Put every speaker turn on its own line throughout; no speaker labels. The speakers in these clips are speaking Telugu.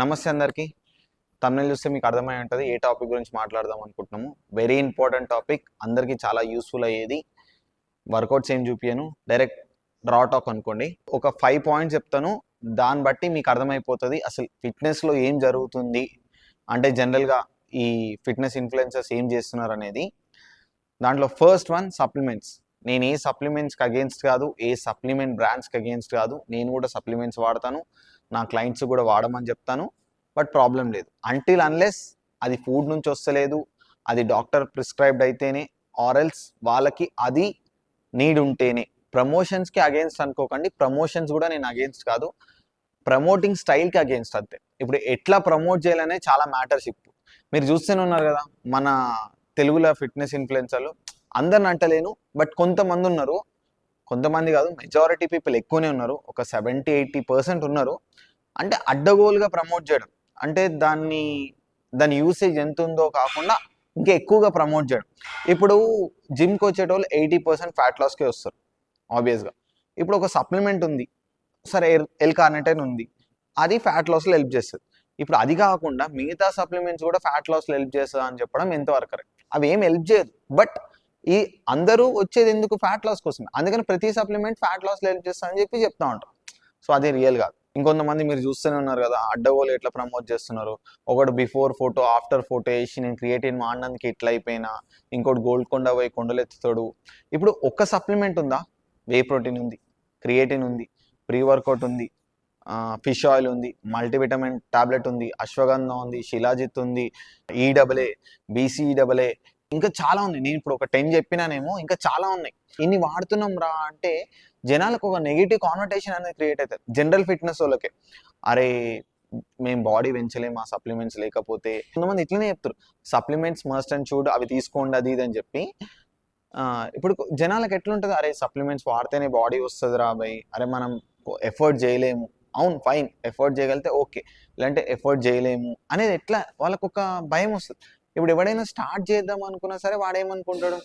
నమస్తే అందరికీ. తమిళ చూస్తే మీకు అర్థమై ఉంటుంది ఏ టాపిక్ గురించి మాట్లాడదాం అనుకుంటున్నాము. వెరీ ఇంపార్టెంట్ టాపిక్, అందరికీ చాలా యూస్ఫుల్ అయ్యేది. వర్కౌట్స్ ఏం చూపియను, డైరెక్ట్ రా టాక్ అనుకోండి. ఒక 5 పాయింట్స్ చెప్తాను, దాన్ని బట్టి మీకు అర్థమైపోతుంది అసలు ఫిట్నెస్లో ఏం జరుగుతుంది, అంటే జనరల్గా ఈ ఫిట్నెస్ ఇన్ఫ్లుయెన్సర్స్ ఏం చేస్తున్నారు అనేది. దాంట్లో ఫస్ట్ వన్ సప్లిమెంట్స్. నేను ఏ సప్లిమెంట్స్కి అగేన్స్ట్ కాదు, ఏ సప్లిమెంట్ బ్రాండ్స్కి అగేన్స్ట్ కాదు. నేను కూడా సప్లిమెంట్స్ వాడతాను, నా క్లయింట్స్ కూడా వాడమని చెప్తాను. బట్ ప్రాబ్లం లేదు, అంటిల్ అన్లెస్ అది ఫుడ్ నుంచి వస్తలేదు, అది డాక్టర్ ప్రిస్క్రైబ్డ్ అయితేనే, ఆర్ఎల్స్ వాళ్ళకి అది నీడ్ ఉంటేనే. ప్రమోషన్స్కి అగేన్స్ట్ అనుకోకండి, ప్రమోషన్స్ కూడా నేను అగేన్స్ట్ కాదు, ప్రమోటింగ్ స్టైల్కి అగేన్స్ట్ అంతే. ఇప్పుడు ఎట్లా ప్రమోట్ చేయాలనే చాలా మ్యాటర్స్. ఇప్పుడు మీరు చూస్తూనే ఉన్నారు కదా, మన తెలుగులో ఫిట్నెస్ ఇన్ఫ్లుయెన్సర్లు అందరిని అంటలేను, బట్ కొంతమంది ఉన్నారు, కొంతమంది కాదు, మెజారిటీ పీపుల్ ఎక్కువనే ఉన్నారు, ఒక 70-80% ఉన్నారు. అంటే అడ్డగోలుగా ప్రమోట్ చేయడం, అంటే దాని యూసేజ్ ఎంత ఉందో కాకుండా ఇంకా ఎక్కువగా ప్రమోట్ చేయడం. ఇప్పుడు జిమ్కి వచ్చేటోళ్ళు 80% ఫ్యాట్ లాస్కే వస్తారు ఆబ్వియస్గా. ఇప్పుడు ఒక సప్లిమెంట్ ఉంది, సరే L-కార్నిటైన్ ఉంది, అది ఫ్యాట్ లాస్లో హెల్ప్ చేస్తుంది. ఇప్పుడు అది కాకుండా మిగతా సప్లిమెంట్స్ కూడా ఫ్యాట్ లాస్లో హెల్ప్ చేస్తుంది అని చెప్పడం ఎంతవరకు కరెక్ట్? అవి ఏం హెల్ప్ చేయదు, బట్ ఈ అందరూ వచ్చేది ఎందుకు? ఫ్యాట్ లాస్ కోసం. అందుకని ప్రతి సప్లిమెంట్ ఫ్యాట్ లాస్లో హెల్ప్ చేస్తా అని చెప్తా ఉంటారు. సో అది రియల్ కాదు. ఇంకొంతమంది మీరు చూస్తూనే ఉన్నారు కదా, అడ్డగోలు ఎట్లా ప్రమోట్ చేస్తున్నారు. ఒకటి బిఫోర్ ఫోటో ఆఫ్టర్ ఫోటో వేసి నేను క్రియేటిన్ వాడినందుకు ఇట్లా అయిపోయినా, ఇంకోటి గోల్కొండ పోయి కొండలు ఎత్తుతాడు. ఇప్పుడు ఒక్క సప్లిమెంట్ ఉందా? వే ప్రోటీన్ ఉంది, క్రియేటిన్ ఉంది, ప్రీ వర్కౌట్ ఉంది, ఫిష్ ఆయిల్ ఉంది, మల్టీవిటమిన్ టాబ్లెట్ ఉంది, అశ్వగంధ ఉంది, శిలాజిత్ ఉంది, ఈడబుల్ఏ, బీసీడబుల్ఏ, ఇంకా చాలా ఉంది. నేను ఇప్పుడు ఒక 10 చెప్పినానేమో, ఇంకా చాలా ఉన్నాయి. ఇన్ని వాడుతున్నాం రా అంటే జనాలకు ఒక నెగిటివ్ కాన్వర్టేషన్ అనేది క్రియేట్ అవుతుంది జనరల్ ఫిట్నెస్ వాళ్ళకి. అరే మేము బాడీ పెంచలేము ఆ సప్లిమెంట్స్ లేకపోతే. కొంతమంది ఇట్లనే చెప్తారు, సప్లిమెంట్స్ మస్ట్ అండ్ షుడ్, అవి తీసుకోండి అది ఇది అని చెప్పి. ఇప్పుడు జనాలకు ఎట్లుంటుంది, అరే సప్లిమెంట్స్ వాడితేనే బాడీ వస్తుంది రా బై, అరే మనం ఎఫర్ట్ చేయలేము. అవును ఫైన్, ఎఫర్ట్ చేయగలిగితే ఓకే, లేదంటే ఎఫర్ట్ చేయలేము అనేది ఎట్లా వాళ్ళకు ఒక భయం వస్తుంది. ఇప్పుడు ఎవడైనా స్టార్ట్ చేద్దాం అనుకున్నా సరే వాడేమనుకుంటాడు,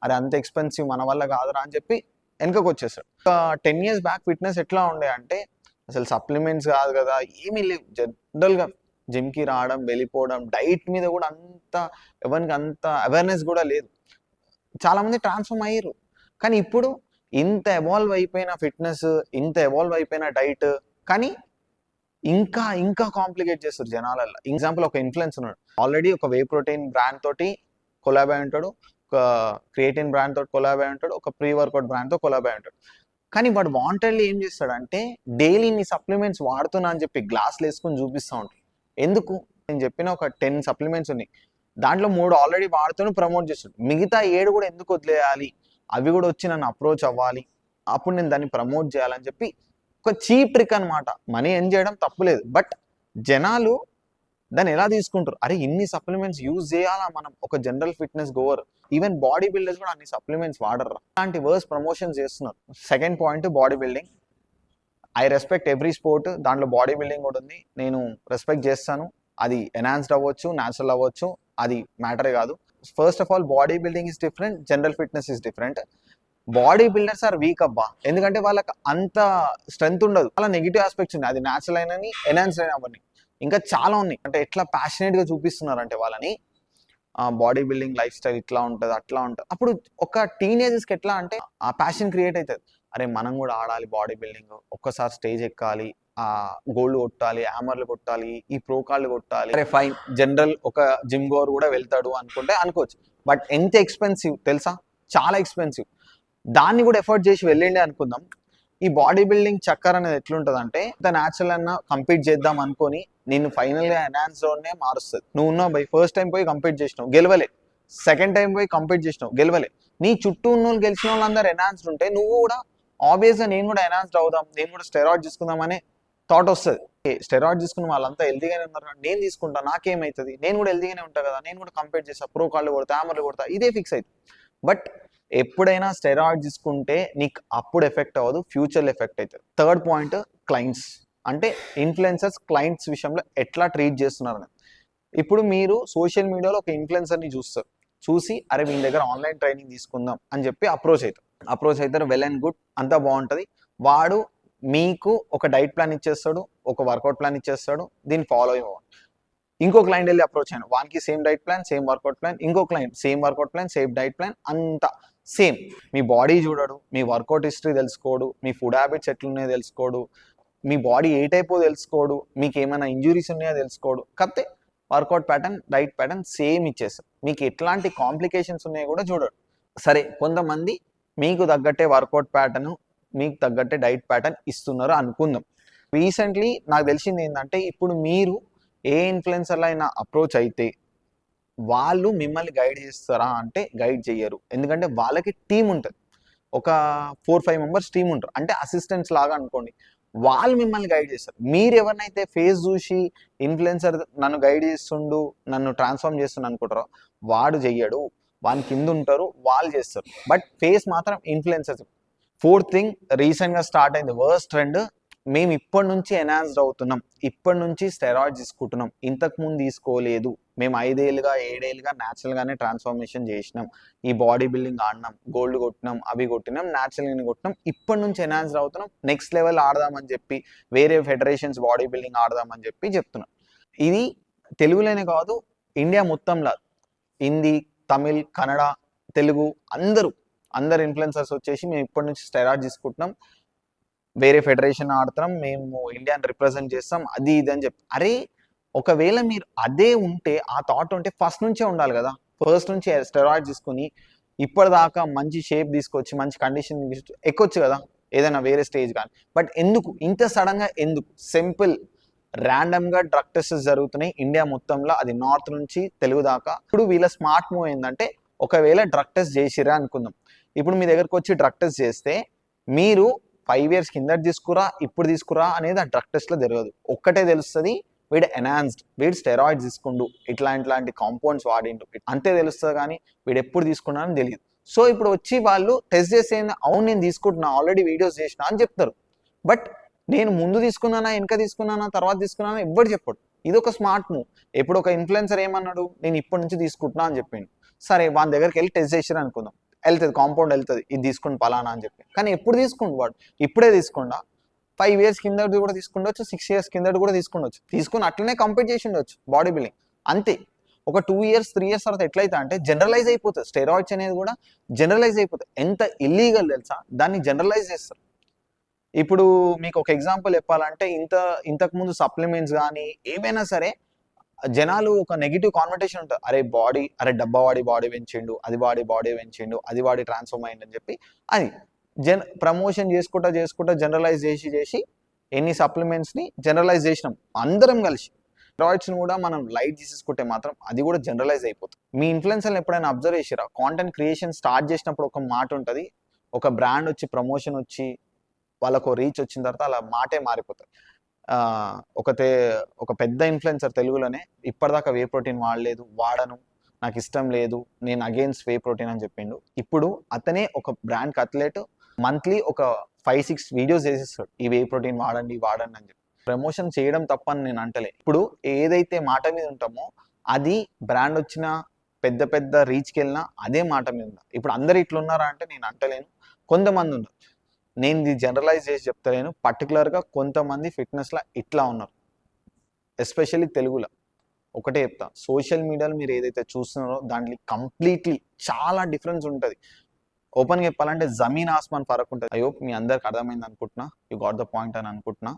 అరే అంత ఎక్స్పెన్సివ్ మన వల్ల కాదురా అని చెప్పి వెనకకు వచ్చేస్తాడు. ఒక 10 years బ్యాక్ ఫిట్నెస్ ఎట్లా ఉండే అంటే, అసలు సప్లిమెంట్స్ కాదు కదా, ఏమీ లేవు, జనరల్గా జిమ్కి రావడం వెళ్ళిపోవడం, డైట్ మీద కూడా ఎవరికి అంత అవేర్నెస్ కూడా లేదు. చాలామంది ట్రాన్స్ఫార్మ్ అయ్యారు. కానీ ఇప్పుడు ఇంత ఎవాల్వ్ అయిపోయిన ఫిట్నెస్, ఇంత ఎవాల్వ్ అయిపోయిన డైట్, కానీ ఇంకా ఇంకా కాంప్లికేట్ చేస్తారు జనాలల్లో. ఎగ్జాంపుల్, ఒక ఇన్ఫ్లుయెన్సర్ ఉన్నాడు, ఆల్రెడీ ఒక వే ప్రోటీన్ బ్రాండ్ తోటి కొలాబ్ అయి ఉంటాడు, ఒక క్రియేటిన్ బ్రాండ్ తోటి కొలాబ్ అయి ఉంటాడు, ఒక ప్రీ వర్కౌట్ బ్రాండ్తో కొలాబ్ అయి ఉంటాడు. కానీ వాడు వాంటెడ్లీ ఏం చేస్తాడంటే, డైలీ నీ సప్లిమెంట్స్ వాడుతున్నా అని చెప్పి గ్లాసులు వేసుకొని చూపిస్తూ ఉంటాడు. ఎందుకు? నేను చెప్పిన ఒక 10 సప్లిమెంట్స్ ఉన్నాయి, దాంట్లో 3 ఆల్రెడీ వాడుతూనే ప్రమోట్ చేస్తాడు. మిగతా 7 కూడా ఎందుకు వదిలేయాలి, అవి కూడా వచ్చి నన్ను అప్రోచ్ అవ్వాలి, అప్పుడు నేను దాన్ని ప్రమోట్ చేయాలని చెప్పి ఒక చీప్ ట్రిక్ అనమాట. మనీ ఎర్న్ చేయడం తప్పులేదు, బట్ జనాలు దాన్ని ఎలా తీసుకుంటారు, అరే ఇన్ని సప్లిమెంట్స్ యూజ్ చేయాలా మనం, ఒక general fitness Gower, even body builders కూడా అన్ని సప్లిమెంట్స్ వాడరు, అలాంటి వర్స్ ప్రమోషన్స్ చేస్తున్నారు. Second point, body building. I respect every sport, దాంట్లో బాడీ బిల్డింగ్ కూడా ఉంది, నేను రెస్పెక్ట్ చేస్తాను. అది ఎన్హాన్స్డ్ అవ్వచ్చు, న్యాచురల్ అవ్వచ్చు, అది మ్యాటరే కాదు. First of all bodybuilding is different, general fitness is different. Bodybuilders are weak అబ్బా, ఎందుకంటే వాళ్ళకి అంత స్ట్రెంత్ ఉండదు, చాలా నెగిటివ్ ఆస్పెక్ట్స్ ఉన్నాయి. అది న్యాచురల్ అయినని, ఎన్హాన్స్డ్ అయినా అవన్నీ ఇంకా చాలా ఉన్నాయి. అంటే ఎట్లా ప్యాషనేట్గా చూపిస్తున్నారంటే వాళ్ళని, బాడీ బిల్డింగ్ లైఫ్ స్టైల్ ఇట్లా ఉంటుంది అట్లా ఉంటుంది. అప్పుడు ఒక టీనేజర్స్కి ఎట్లా అంటే ఆ ప్యాషన్ క్రియేట్ అవుతుంది, అరే మనం కూడా ఆడాలి బాడీ బిల్డింగ్, ఒక్కసారి స్టేజ్ ఎక్కాలి, ఆ గోల్డ్ కొట్టాలి, హ్యామర్లు కొట్టాలి, ఈ ప్రో కార్డులు కొట్టాలి. అరే ఫైన్, జనరల్ ఒక జిమ్ గోవర్ కూడా వెళ్తాడు అనుకుంటే అనుకోవచ్చు, బట్ ఎంత ఎక్స్పెన్సివ్ తెలుసా, చాలా ఎక్స్పెన్సివ్. దాన్ని కూడా ఎఫర్ట్ చేసి వెళ్ళండి అనుకుందాం. ఈ బాడీ బిల్డింగ్ చక్కర్ అనేది ఎట్లుంటుంది అంటే, ఇంత న్యాచురల్ అన్న కంపీట్ చేద్దాం అనుకొని నిన్ను ఫైనల్గా ఎన్హాన్స్ జోన్నే మారుస్తుంది. నువ్వు ఉన్నావు బై, ఫస్ట్ టైం పోయి కంపీట్ చేసినావు గెలవలే, సెకండ్ టైం పోయి కంపీట్ చేసినావు గెలవలే, నీ చుట్టూ ఉన్న వాళ్ళు గెలిచిన వాళ్ళందరూ ఎన్హాన్స్డ్ ఉంటే నువ్వు కూడా ఆబ్వియస్గా నేను కూడా ఎన్హాన్స్డ్ అవుదాం, నేను కూడా స్టెరాయిడ్ తీసుకుందాం అనే థాట్ వస్తుంది. స్టెరాయిడ్ తీసుకున్న వాళ్ళంతా హెల్తీగానే ఉన్నారు, నేను తీసుకుంటా నాకేమవుతుంది, నేను కూడా హెల్తీగానే ఉంటా కదా, నేను కూడా కంపీట్ చేస్తా, ప్రో కార్డులు కొడతా, హ్యామర్లు కొడతా, ఇదే ఫిక్స్ అవుతుంది. బట్ ఎప్పుడైనా స్టెరాయిడ్ తీసుకుంటే నీకు అప్పుడు ఎఫెక్ట్ అవ్వదు, ఫ్యూచర్లో ఎఫెక్ట్ అవుతుంది. Third point, clients. అంటే ఇన్ఫ్లుయెన్సర్స్ క్లయింట్స్ విషయంలో ఎట్లా ట్రీట్ చేస్తున్నారని. ఇప్పుడు మీరు సోషల్ మీడియాలో ఒక ఇన్ఫ్లుయెన్సర్ని చూస్తారు, చూసి అరే వీళ్ళ దగ్గర ఆన్లైన్ ట్రైనింగ్ తీసుకుందాం అని చెప్పి అప్రోచ్ అవుతారు, వెల్ అండ్ గుడ్, అంతా బాగుంటుంది. వాడు మీకు ఒక డైట్ ప్లాన్ ఇచ్చేస్తాడు, ఒక వర్కౌట్ ప్లాన్ ఇచ్చేస్తాడు, దీన్ని ఫాలో అవ్వండి. ఇంకో క్లయింట్ వెళ్ళి అప్రోచ్ అయ్యాను, వానికి same diet plan, same workout plan, ఇంకో client same workout plan, same diet plan, అంతా సేమ్. మీ బాడీ చూడడు, మీ వర్కౌట్ హిస్టరీ తెలుసుకోడు, మీ ఫుడ్ హ్యాబిట్స్ ఎట్లున్నాయో తెలుసుకోడు, మీ బాడీ ఏ టైపో తెలుసుకోడు, మీకు ఏమైనా ఇంజురీస్ ఉన్నాయో తెలుసుకోడు. కాకపోతే workout pattern, diet pattern same ఇచ్చేస్తారు. మీకు ఎట్లాంటి కాంప్లికేషన్స్ ఉన్నాయో కూడా చూడడు. సరే, కొంతమంది మీకు తగ్గట్టే వర్కౌట్ ప్యాటర్న్, మీకు తగ్గట్టే డైట్ ప్యాటర్న్ ఇస్తున్నారు అనుకుందాం. రీసెంట్లీ నాకు తెలిసింది ఏంటంటే, ఇప్పుడు మీరు ఏ ఇన్ఫ్లుయెన్సర్లు అయినా అప్రోచ్ అయితే వాళ్ళు మిమ్మల్ని గైడ్ చేస్తారా అంటే గైడ్ చేయరు. ఎందుకంటే వాళ్ళకి టీం ఉంటుంది, ఒక 4-5 మెంబర్స్ టీం ఉంటారు, అంటే అసిస్టెంట్స్ లాగా అనుకోండి. వాళ్ళు మిమ్మల్ని గైడ్ చేస్తారు. మీరు ఎవరినైతే ఫేస్ చూసి ఇన్ఫ్లుయెన్సర్ నన్ను గైడ్ చేస్తుండు, నన్ను ట్రాన్స్ఫార్మ్ చేస్తుండు అనుకుంటారో వాడు చెయ్యడు. వాని కింద ఉంటారు, వాళ్ళు చేస్తారు. బట్ ఫేస్ మాత్రం ఇన్ఫ్లుయెన్సర్స్. ఫోర్త్ థింగ్, రీసెంట్గా స్టార్ట్ అయింది వర్స్ట్ ట్రెండ్. మేము ఇప్పటి నుంచి ఎన్హాన్స్డ్ అవుతున్నాం, ఇప్పటి నుంచి స్టెరాయిడ్స్ తీసుకుంటున్నాం, ఇంతకు ముందు తీసుకోలేదు. మేము 5 ఏళ్ళుగా 7 ఏళ్ళుగా న్యాచురల్గానే ట్రాన్స్ఫార్మేషన్ చేసినాం, ఈ బాడీ బిల్డింగ్ ఆడినాం, గోల్డ్ కొట్టినాం, అవి కొట్టినాం, న్యాచురల్గానే కొట్టినాం, ఇప్పటి నుంచి ఎన్హాన్స్డ్ అవుతున్నాం, నెక్స్ట్ లెవెల్ ఆడదామని చెప్పి వేరే ఫెడరేషన్స్ బాడీ బిల్డింగ్ ఆడదామని చెప్పి చెప్తున్నాం. ఇది తెలుగులోనే కాదు, ఇండియా మొత్తంలో హిందీ, తమిళ్, కన్నడ, తెలుగు అందరు ఇన్ఫ్లుయెన్సర్స్ వచ్చేసి మేము ఇప్పటి నుంచి స్టెరాయిడ్ తీసుకుంటున్నాం, వేరే ఫెడరేషన్ ఆడుతున్నాం, మేము ఇండియాని రిప్రజెంట్ చేస్తాం, అది ఇది అని చెప్పి. అరే, ఒకవేళ మీరు అదే ఉంటే, ఆ థాట్ ఉంటే ఫస్ట్ నుంచే ఉండాలి కదా. ఫస్ట్ నుంచి స్టెరాయిడ్ తీసుకుని ఇప్పటిదాకా మంచి షేప్ తీసుకొచ్చి మంచి కండిషన్ ఎక్కొచ్చు కదా ఏదైనా వేరే స్టేజ్ కానీ. బట్ ఎందుకు ఇంత సడన్గా, ఎందుకు? సింపుల్, ర్యాండమ్గా డ్రగ్ టెస్ట్ జరుగుతున్నాయి ఇండియా మొత్తంలో, అది నార్త్ నుంచి తెలుగు దాకా. ఇప్పుడు వీళ్ళ స్మార్ట్ మూవ్ ఏంటంటే, ఒకవేళ డ్రగ్ టెస్ట్ చేసిరా అనుకుందాం, ఇప్పుడు మీ దగ్గరకు వచ్చి డ్రగ్ టెస్ట్ చేస్తే మీరు 5 years కిందట తీసుకురా, ఇప్పుడు తీసుకురా అనేది ఆ డ్రగ్ టెస్ట్లో తెలియదు. ఒక్కటే తెలుస్తుంది, వీడు ఎన్హాన్స్డ్, వీడు స్టెరాయిడ్స్ తీసుకుండు, ఇట్లాంటి కాంపౌండ్స్ వాడిండు, అంతే తెలుస్తుంది. కానీ వీడు ఎప్పుడు తీసుకున్నా అని తెలియదు. సో ఇప్పుడు వచ్చి వాళ్ళు టెస్ట్ చేసే, అవును నేను తీసుకుంటున్నా, ఆల్రెడీ వీడియోస్ చేసిన అని చెప్తారు. బట్ నేను ముందు తీసుకున్నానా, వెనక తీసుకున్నానా, తర్వాత తీసుకున్నానా ఎవ్వరు చెప్పడు. ఇది ఒక స్మార్ట్ మూవ్. ఇప్పుడు ఒక ఇన్ఫ్లుయెన్సర్ ఏమన్నాడు, నేను ఇప్పటి నుంచి తీసుకుంటున్నా అని చెప్పిండు. సరే, వాని దగ్గరికి వెళ్ళి టెస్ట్ చేసిరా అనుకుందాం, వెళ్తుంది, కాంపౌండ్ వెళ్తుంది, ఇది తీసుకుని పలానా అని చెప్పి. కానీ ఎప్పుడు తీసుకుండు వాడు? ఇప్పుడే తీసుకుండా 5 years కిందటి కూడా తీసుకుండొచ్చు, 6 years కిందటి కూడా తీసుకుండొచ్చు, తీసుకుని అట్లనే కంప్లీట్ చేసి ఉండొచ్చు బాడీ బిల్డింగ్. అంతే. ఒక 2 years 3 years తర్వాత ఎట్లయితే అంటే జనరలైజ్ అయిపోతుంది. స్టెరాయిడ్స్ అనేది కూడా జనరలైజ్ అయిపోతుంది. ఎంత ఇల్లీగల్ తెలుసా, దాన్ని జనరలైజ్ చేస్తారు. ఇప్పుడు మీకు ఒక ఎగ్జాంపుల్ చెప్పాలంటే, ఇంతకుముందు సప్లిమెంట్స్ కానీ ఏవైనా సరే జనాలు ఒక నెగిటివ్ కాన్వర్టేషన్ ఉంటుంది. అరే డబ్బా వాడి బాడీ పెంచిండు, అది వాడి బాడీ పెంచిండు, అది వాడి ట్రాన్స్ఫార్మ్ అయింది అని చెప్పి. అది ప్రమోషన్ చేసుకుంటా జనరలైజ్ చేసి ఎన్ని సప్లిమెంట్స్ని జనరలైజ్ చేసినాం అందరం కలిసి. స్టెరాయిడ్స్ని కూడా మనం లైట్ తీసేసుకుంటే మాత్రం అది కూడా జనరలైజ్ అయిపోతుంది. మీ ఇన్ఫ్లుయెన్సర్ని ఎప్పుడైనా అబ్జర్వ్ చేసిరా? కాంటెంట్ క్రియేషన్ స్టార్ట్ చేసినప్పుడు ఒక మాట ఉంటుంది, ఒక బ్రాండ్ వచ్చి ప్రమోషన్ వచ్చి వాళ్ళకు రీచ్ వచ్చిన తర్వాత అలా మాటే మారిపోతుంది. ఒక పెద్ద ఇన్ఫ్లుయెన్సర్ తెలుగులోనే ఇప్పటిదాకా వే ప్రోటీన్ వాడను, నాకు ఇష్టం లేదు, నేను అగేన్స్ట్ వే ప్రోటీన్ అని చెప్పిండు. ఇప్పుడు అతనే ఒక బ్రాండ్ అథ్లెట్, మంత్లీ ఒక 5-6 వీడియోస్ చేసేస్తాడు, ఈ వే ప్రోటీన్ వాడండి అని చెప్పి. ప్రమోషన్ చేయడం తప్పని నేను అంటలే. ఇప్పుడు ఏదైతే మాట మీద ఉంటామో అది బ్రాండ్ వచ్చిన పెద్ద రీచ్కి వెళ్ళినా అదే మాట మీద ఉందా. ఇప్పుడు అందరు ఇట్లున్నారా అంటే నేను అంటలేను, కొంతమంది ఉన్నారు. నేను ఇది జనరలైజ్ చేసి చెప్తలేను, పర్టికులర్గా కొంతమంది ఫిట్నెస్లో ఇట్లా ఉన్నారు, ఎస్పెషల్లీ తెలుగులో. ఒకటే చెప్తా, సోషల్ మీడియాలో మీరు ఏదైతే చూస్తున్నారో దాంట్లో కంప్లీట్లీ చాలా డిఫరెన్స్ ఉంటుంది. ఓపెన్గా చెప్పాలంటే జమీన్ ఆస్మాన్ ఫరక్ ఉంటుంది. అయ్యో, మీ అందరికి అర్థమైంది అనుకుంటున్నా, యూ గాట్ ద పాయింట్ అని అనుకుంటున్నా.